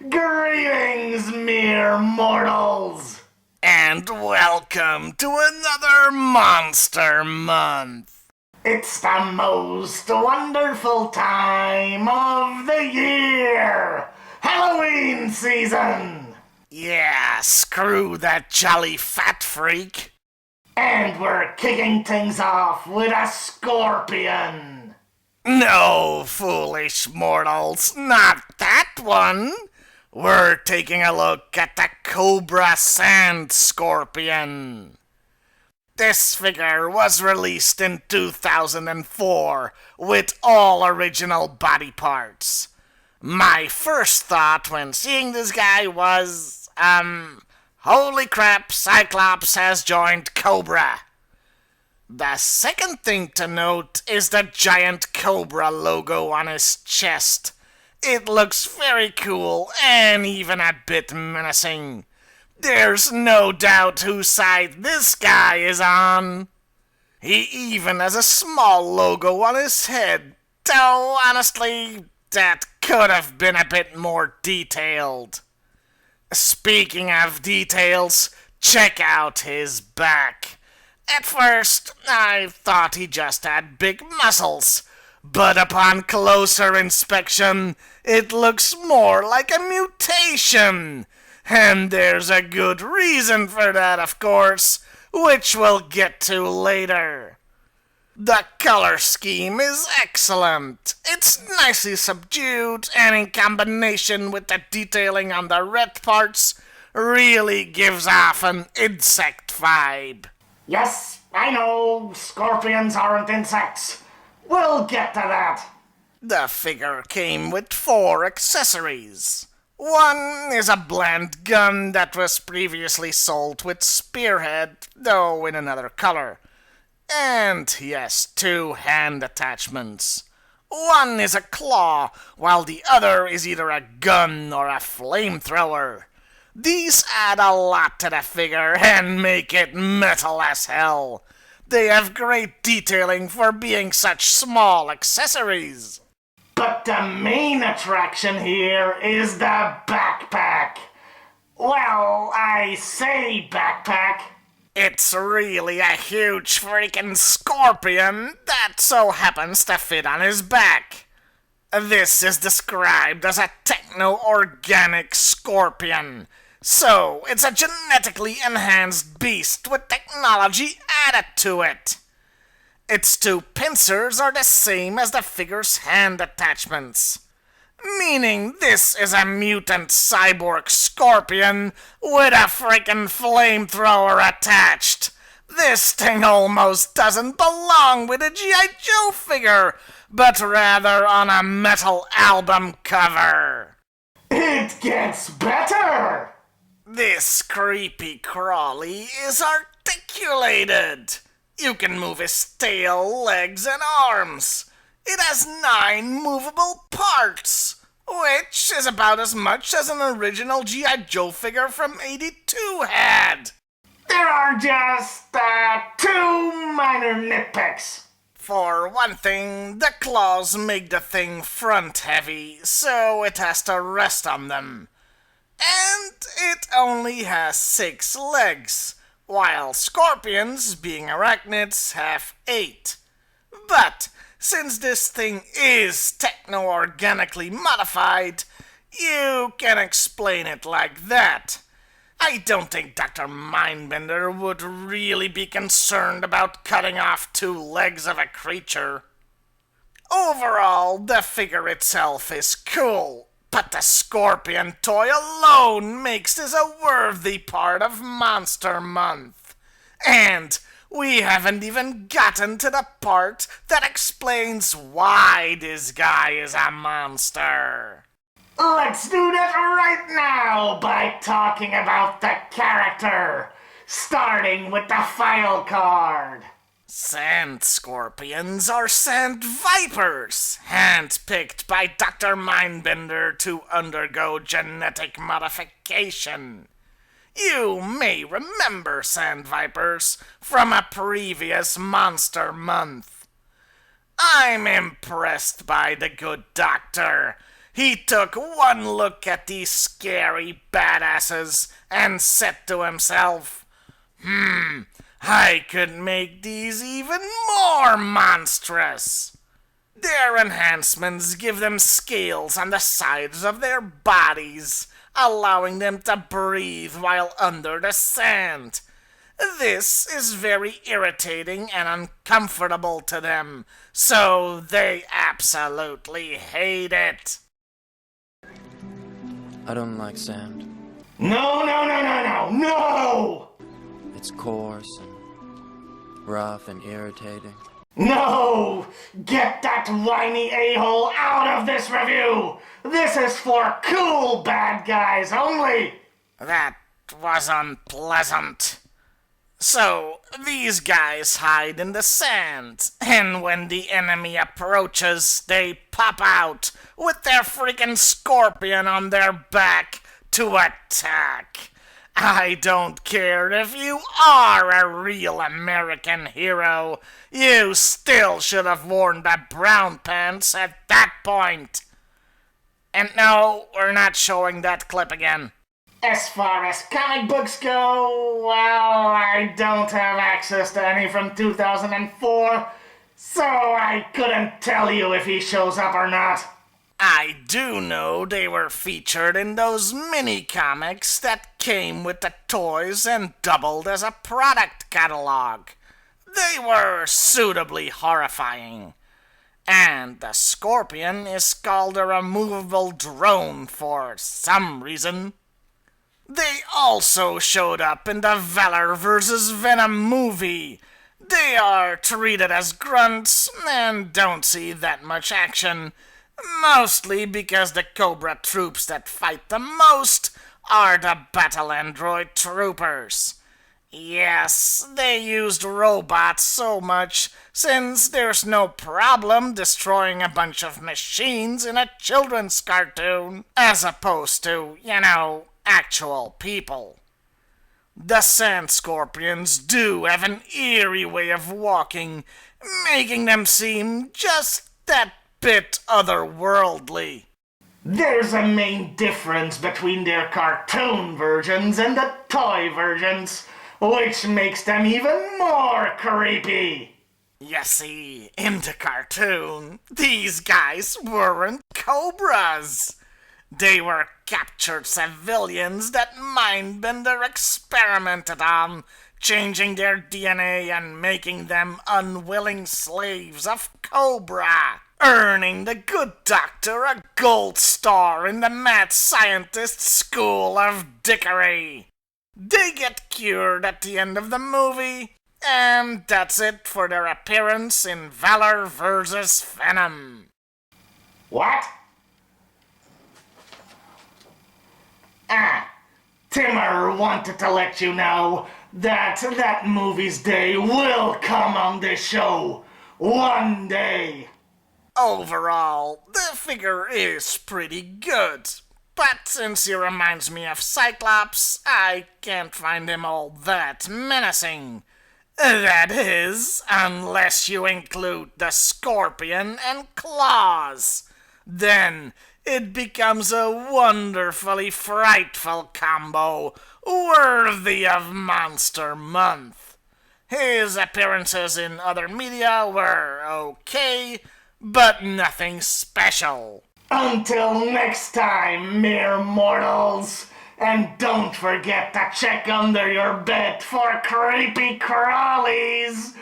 Greetings, mere mortals! And welcome to another Monster Month. It's the most wonderful time of the year! Halloween season! Yeah, screw that jolly fat freak. And we're kicking things off with a scorpion! No, foolish mortals, not that one. We're taking a look at the Cobra Sand Scorpion. This figure was released in 2004 with all original body parts. My first thought when seeing this guy was, holy crap, Cyclops has joined Cobra. The second thing to note is the giant Cobra logo on his chest. It looks very cool and even a bit menacing. There's no doubt whose side this guy is on. He even has a small logo on his head, though honestly, that could have been a bit more detailed. Speaking of details, check out his back. At first, I thought he just had big muscles, but upon closer inspection, it looks more like a mutation. And there's a good reason for that, of course, which we'll get to later. The color scheme is excellent. It's nicely subdued, and in combination with the detailing on the red parts, really gives off an insect vibe. Yes, I know, scorpions aren't insects. We'll get to that. The figure came with 4 accessories. One is a bland gun that was previously sold with Spearhead, though in another color. And he has 2 hand attachments. One is a claw, while the other is either a gun or a flamethrower. These add a lot to the figure and make it metal as hell. They have great detailing for being such small accessories. But the main attraction here is the backpack. Well, I say backpack. It's really a huge freaking scorpion that so happens to fit on his back. This is described as a techno-organic scorpion. So, it's a genetically enhanced beast with technology added to it. Its 2 pincers are the same as the figure's hand attachments. Meaning this is a mutant cyborg scorpion with a freaking flamethrower attached. This thing almost doesn't belong with a G.I. Joe figure, but rather on a metal album cover. It gets better! This creepy crawly is articulated. You can move his tail, legs, and arms. It has 9 movable parts, which is about as much as an original G.I. Joe figure from '82 had. There are just 2 minor nitpicks. For one thing, the claws make the thing front-heavy, so it has to rest on them. And it only has 6 legs, while scorpions, being arachnids, have 8. But since this thing is techno-organically modified, you can explain it like that. I don't think Dr. Mindbender would really be concerned about cutting off 2 legs of a creature. Overall, the figure itself is cool, but the scorpion toy alone makes this a worthy part of Monster Month. And we haven't even gotten to the part that explains why this guy is a monster. Let's do that right now by talking about the character, starting with the file card. Sand scorpions are sand vipers, handpicked by Dr. Mindbender to undergo genetic modification. You may remember sand vipers from a previous Monster Month. I'm impressed by the good doctor. He took one look at these scary badasses and said to himself, I could make these even more monstrous. Their enhancements give them scales on the sides of their bodies, allowing them to breathe while under the sand. This is very irritating and uncomfortable to them, so they absolutely hate it. I don't like sand. No, no, no, no, no, no! It's coarse and rough and irritating. No! Get that whiny a-hole out of this review! This is for cool bad guys only! That was unpleasant. So, these guys hide in the sand, and when the enemy approaches, they pop out with their freaking scorpion on their back to attack. I don't care if you are a real American hero, you still should have worn the brown pants at that point. And no, we're not showing that clip again. As far as comic books go, well, I don't have access to any from 2004, so I couldn't tell you if he shows up or not. I do know they were featured in those mini-comics that came with the toys and doubled as a product catalog. They were suitably horrifying. And the Scorpion is called a removable drone for some reason. They also showed up in the Valor vs. Venom movie. They are treated as grunts and don't see that much action, mostly because the Cobra troops that fight the most are the Battle Android troopers. Yes, they used robots so much since there's no problem destroying a bunch of machines in a children's cartoon, as opposed to, actual people. The Sand Scorpions do have an eerie way of walking, making them seem just that bit otherworldly. There's a main difference between their cartoon versions and the toy versions, which makes them even more creepy. You see, in the cartoon, these guys weren't cobras. They were captured civilians that Mindbender experimented on, changing their DNA and making them unwilling slaves of Cobra, earning the good doctor a gold star in the mad scientist school of dickery. They get cured at the end of the movie, and that's it for their appearance in Valor vs. Venom. What? Timmer wanted to let you know that movie's day will come on this show. One day. Overall, the figure is pretty good. But since he reminds me of Cyclops, I can't find him all that menacing. That is, unless you include the Scorpion and Claws. Then it becomes a wonderfully frightful combo, worthy of Monster Month. His appearances in other media were okay, but nothing special. Until next time, mere mortals. And don't forget to check under your bed for creepy crawlies.